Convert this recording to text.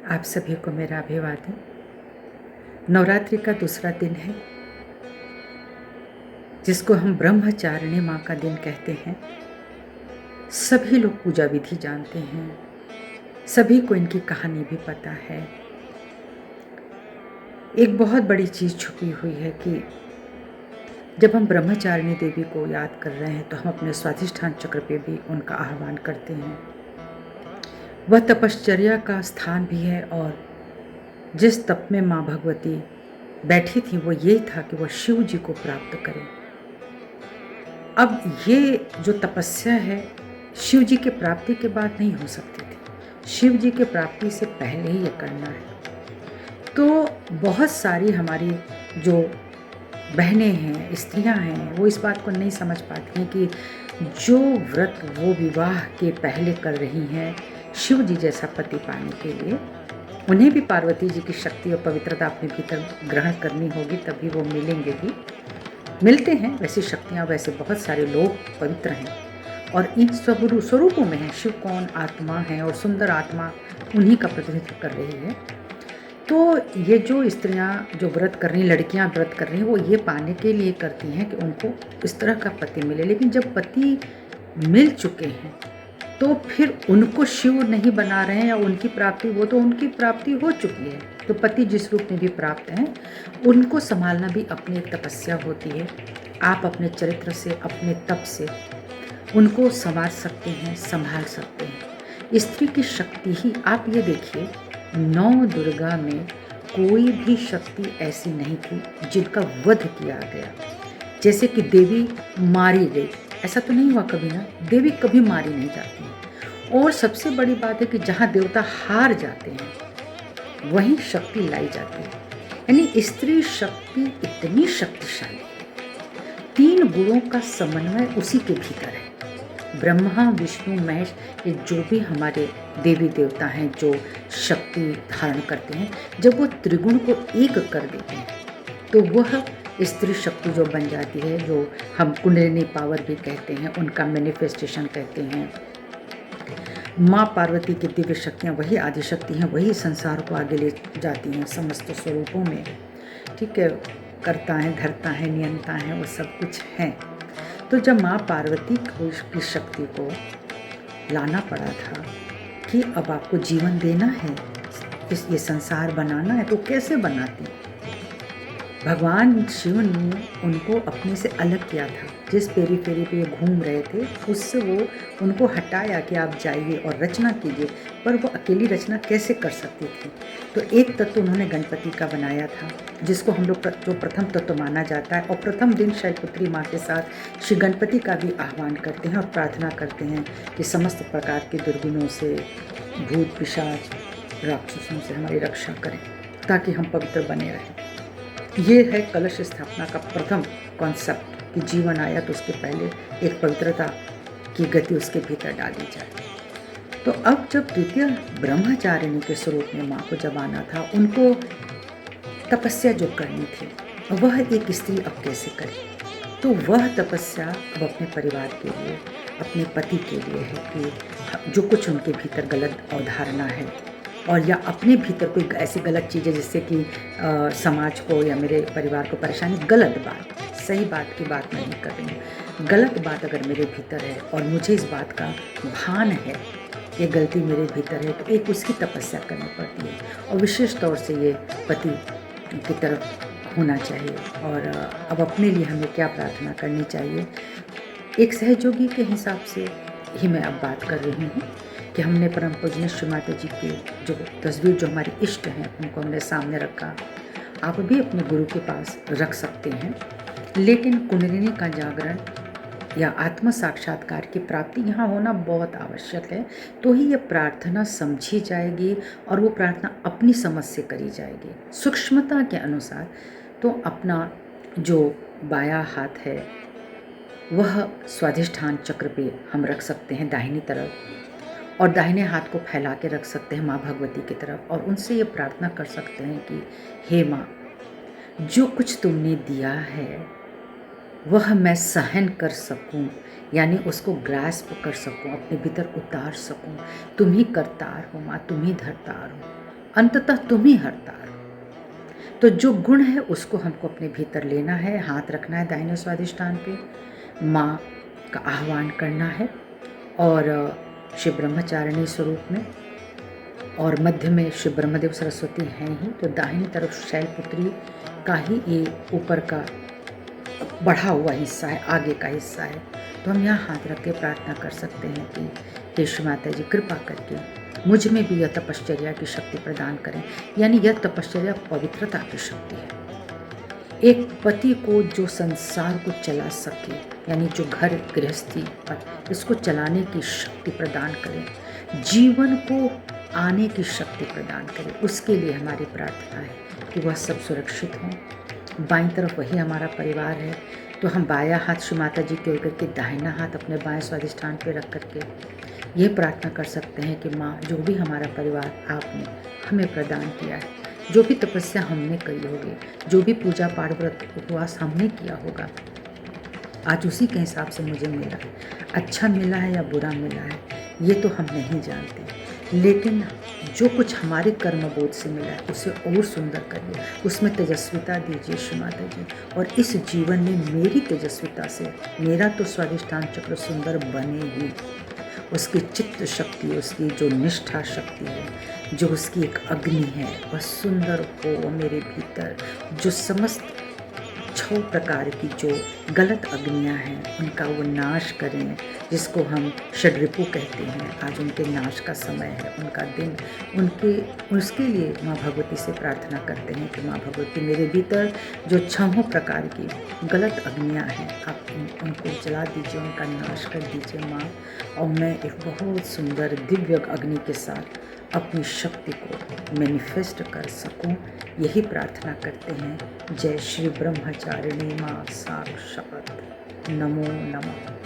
आप सभी को मेरा अभिवादन। नवरात्रि का दूसरा दिन है, जिसको हम ब्रह्मचारिणी माँ का दिन कहते हैं। सभी लोग पूजा विधि जानते हैं, सभी को इनकी कहानी भी पता है। एक बहुत बड़ी चीज़ छुपी हुई है कि जब हम ब्रह्मचारिणी देवी को याद कर रहे हैं तो हम अपने स्वाधिष्ठान चक्र पे भी उनका आह्वान करते हैं। वह तपश्चर्या का स्थान भी है और जिस तप में माँ भगवती बैठी थी वो यही था कि वह शिव जी को प्राप्त करें। अब ये जो तपस्या है शिव जी के प्राप्ति के बाद नहीं हो सकती थी, शिव जी के प्राप्ति से पहले ही ये करना है। तो बहुत सारी हमारी जो बहनें हैं, स्त्रियां हैं, वो इस बात को नहीं समझ पाती हैं कि जो व्रत वो विवाह के पहले कर रही हैं शिव जी जैसा पति पाने के लिए, उन्हें भी पार्वती जी की शक्ति और पवित्रता अपने भीतर ग्रहण करनी होगी, तभी वो मिलेंगे भी। मिलते हैं वैसी शक्तियाँ, वैसे बहुत सारे लोग पवित्र हैं और इन स्वरूपों में है। शिव कौन आत्मा है और सुंदर आत्मा उन्हीं का प्रतिनिधित्व कर रही है। तो ये जो स्त्रियाँ जो व्रत कर रही, लड़कियाँ व्रत कर रही हैं, वो ये पाने के लिए करती हैं कि उनको इस तरह का पति मिले। लेकिन जब पति मिल चुके हैं तो फिर उनको शिव नहीं बना रहे हैं या उनकी प्राप्ति, वो तो उनकी प्राप्ति हो चुकी है। तो पति जिस रूप में भी प्राप्त हैं, उनको संभालना भी अपनी एक तपस्या होती है। आप अपने चरित्र से, अपने तप से उनको संवार सकते हैं, संभाल सकते हैं। स्त्री की शक्ति ही, आप ये देखिए, 9 दुर्गा में कोई भी शक्ति ऐसी नहीं थी जिनका वध किया गया। जैसे कि देवी मारी गई, ऐसा तो नहीं हुआ कभी ना, देवी कभी मारी नहीं जाती। और सबसे बड़ी बात है कि जहाँ देवता हार जाते हैं वहीं शक्ति लाई जाती है। यानी स्त्री शक्ति इतनी शक्तिशाली है, 3 गुणों का समन्वय उसी के भीतर है। ब्रह्मा, विष्णु, महेश, ये जो भी हमारे देवी देवता हैं जो शक्ति धारण करते हैं, जब वो त्रिगुण को एक कर देते हैं तो वह स्त्री शक्ति जो बन जाती है, जो हम कुंडलिनी पावर भी कहते हैं, उनका मैनिफेस्टेशन कहते हैं। माँ पार्वती की दिव्य शक्तियाँ वही आदिशक्ति हैं, वही संसार को आगे ले जाती हैं समस्त स्वरूपों में। ठीक है, करता है, धरता है, नियंता है, वो सब कुछ है। तो जब माँ पार्वती को की शक्ति को लाना पड़ा था कि अब आपको जीवन देना है, ये संसार बनाना है, तो कैसे बनाती? भगवान शिव ने उनको अपने से अलग किया था। जिस पेरी पे ये घूम रहे थे उससे वो उनको हटाया कि आप जाइए और रचना कीजिए, पर वो अकेली रचना कैसे कर सकती थी? तो एक तत्व उन्होंने गणपति का बनाया था, जिसको हम लोग जो प्रथम तत्व माना जाता है। और प्रथम दिन शैलपुत्री माँ के साथ श्री गणपति का भी आह्वान करते हैं और प्रार्थना करते हैं कि समस्त प्रकार के दुर्गुणों से, भूत पिशाच, राक्षसों से हमारी रक्षा करें ताकि हम पवित्र बने रहें। ये है कलश स्थापना का प्रथम कॉन्सेप्ट कि जीवन आया तो उसके पहले एक पवित्रता की गति उसके भीतर डाली जाए। तो अब जब द्वितीय ब्रह्मचारिणी के स्वरूप में माँ को जब आना था, उनको तपस्या जो करनी थी, वह एक स्त्री अब कैसे करे? तो वह तपस्या अब अपने परिवार के लिए, अपने पति के लिए है कि जो कुछ उनके भीतर गलत अवधारणा है और या अपने भीतर कोई ऐसी गलत चीज़ है जिससे कि समाज को या मेरे परिवार को परेशानी, गलत बात, सही बात की बात नहीं कर रही हूँ, गलत बात अगर मेरे भीतर है और मुझे इस बात का भान है, ये गलती मेरे भीतर है, तो एक उसकी तपस्या करनी पड़ती है। और विशेष तौर से ये पति की तरफ होना चाहिए। और अब अपने लिए हमें क्या प्रार्थना करनी चाहिए, एक सहयोगी के हिसाब से ही मैं अब बात कर रही हूँ कि हमने परम पूजनीय श्री माता जी की जो तस्वीर, जो हमारे इष्ट हैं, उनको हमने सामने रखा। आप भी अपने गुरु के पास रख सकते हैं, लेकिन कुंडलिनी का जागरण या आत्म साक्षात्कार की प्राप्ति यहाँ होना बहुत आवश्यक है। तो ही ये प्रार्थना समझी जाएगी और वो प्रार्थना अपनी समझ से करी जाएगी, सूक्ष्मता के अनुसार। तो अपना जो बायां हाथ है वह स्वाधिष्ठान चक्र पे हम रख सकते हैं दाहिनी तरफ, और दाहिने हाथ को फैला के रख सकते हैं माँ भगवती की तरफ, और उनसे ये प्रार्थना कर सकते हैं कि हे माँ, जो कुछ तुमने दिया है वह मैं सहन कर सकूं, यानी उसको ग्रास्प कर सकूं, अपने भीतर उतार सकूं। तुम ही करतार हो माँ, तुम ही धरतार हो। अंततः तुम ही हरतार। तो जो गुण है उसको हमको अपने भीतर लेना है, हाथ रखना है दाहिने स्वादिष्ठान पे, माँ का आह्वान करना है और शिव ब्रह्मचारिणी स्वरूप में, और मध्य में शिव ब्रह्मदेव सरस्वती हैं ही, तो दाहिनी तरफ शैलपुत्री का ही ये ऊपर का बढ़ा हुआ हिस्सा है, आगे का हिस्सा है। तो हम यहाँ हाथ रख के प्रार्थना कर सकते हैं कि हे श्री माता जी कृपा करके मुझ में भी यह तपश्चर्या की शक्ति प्रदान करें। यानी यह तपश्चर्या पवित्रता की शक्ति है। एक पति को जो संसार को चला सके, यानी जो घर गृहस्थी पर इसको चलाने की शक्ति प्रदान करें, जीवन को आने की शक्ति प्रदान करें, उसके लिए हमारी प्रार्थना है कि वह सब सुरक्षित हों। बाईं तरफ वही हमारा परिवार है, तो हम बायां हाथ श्री माता जी के ओर करके दाहिना हाथ अपने बाएं स्वादिष्ठान पे रख करके ये प्रार्थना कर सकते हैं कि माँ, जो भी हमारा परिवार आपने हमें प्रदान किया है, जो भी तपस्या हमने करी होगी, जो भी पूजा पाठ व्रत उपवास हमने किया होगा, आज उसी के हिसाब से मुझे मिला है। अच्छा मिला है या बुरा मिला है ये तो हम नहीं जानते, लेकिन जो कुछ हमारे कर्म बोध से मिला है उसे और सुंदर करिए, उसमें तेजस्विता दीजिए श्री माता जी। और इस जीवन में मेरी तेजस्विता से मेरा तो स्वादिष्ठान चक्र सुंदर बने ही, उसकी चित्त शक्ति, उसकी जो निष्ठा शक्ति है, जो उसकी एक अग्नि है, वह सुंदर हो। वह मेरे भीतर जो समस्त 6 प्रकार की जो गलत अग्नियां हैं उनका वो नाश करें, जिसको हम षड्रिपु कहते हैं। आज उनके नाश का समय है, उनका दिन, उसके लिए माँ भगवती से प्रार्थना करते हैं कि माँ भगवती मेरे भीतर जो 6 प्रकार की गलत अग्नियां हैं आप उनको जला दीजिए, उनका नाश कर दीजिए माँ, और मैं एक बहुत सुंदर दिव्य अग्नि के साथ अपनी शक्ति को मैनिफेस्ट कर सकूं, यही प्रार्थना करते हैं। जय श्री ब्रह्मचारिणी माँ साक्षात। नमो नमः।